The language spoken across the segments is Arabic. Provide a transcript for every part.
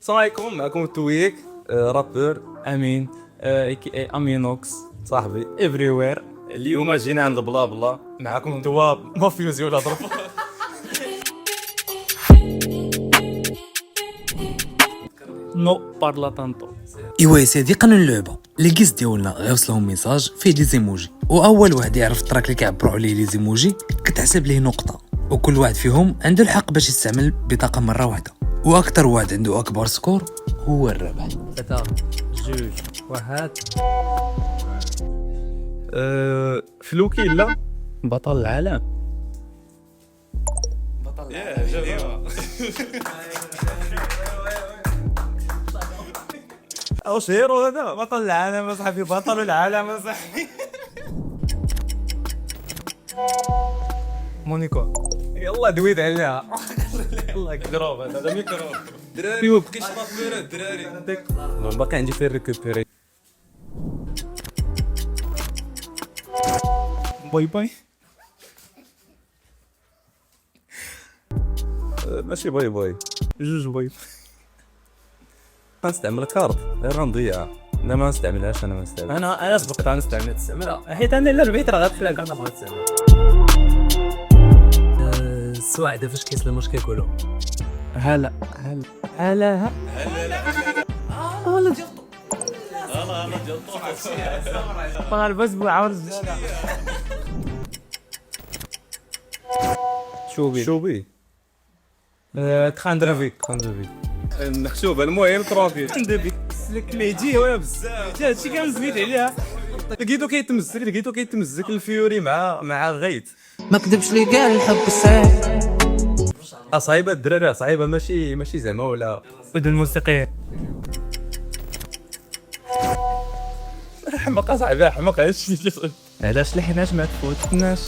السلام عليكم، معكم تويك رابور امين اي امينوكس صاحبي افري وير. اليوم جينا عند بلا بلا معكم دوا مافيوزي ولا ضرب. نو بارلا تانتو. ايوا يا سيدي قانون اللعبه اللي كيس ديالنا غيوصلهم ميساج فيه دي زيموجي، واول واحد يعرف الطراك اللي كيعبروا عليه لي زيموجي كتحسب ليه نقطه، وكل واحد فيهم عنده الحق باش يستعمل بطاقه مره واحده، واكثر واحد عنده اكبر سكور هو الرابح. 3 2 1 فلوكي لا بطل العالم. بطل العالم او شيرو هذا بطل العالم صاحبي، بطل العالم صاحبي. مونيكو يلا دويد عليها. يلا كدروب هذا ميكروب دراري ما بقيتش مافير الدراري. باقي عندي فين ريكوبيري. باي باي. ماشي باي باي، جوج باي. غنستعمل كارت غير غنضيعها. لا ما نستعملهاش، انا ما نستعملهاش. انا سبقت نستعملها حيت انا الا ربحت راه غتفلا كاع ما بغيت نستعملها. السواعد فاش كيسلم واش كيقولوا؟ هلا هلا هلا هلا ديال هلا ديال طاح بس بعرض. شوبي تخاندرفيك نحشوبه. المهم تروفي عندك سلك ميدي ولا بزاف هادشي كامل زويد عليها. لقيتو كيتمزك الفيوري مع غيت. ما كذبش لي قال الحب الصعيب. صعيبه الدراري، صعيبه ماشي زعما ولا بدون موسيقى. حماقه صاحبي حماقه. علاش لحناش ما تفوتناش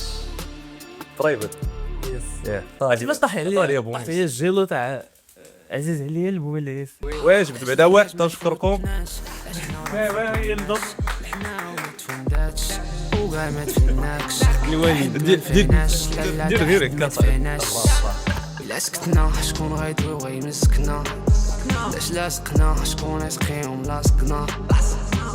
برايفت. يس باش طاح عليا طاح عليا الجيلو تاع عزيز عليا البوليس. واش جبت بعدا واحد تنشكركم. هي الضغط وكاع ما تفناكش الوالد دير غير هكا. إلا سكتنا شكون غيدوي وغيمسكنا؟ علاش لاصقنا شكون يسقيهم لاصقنا؟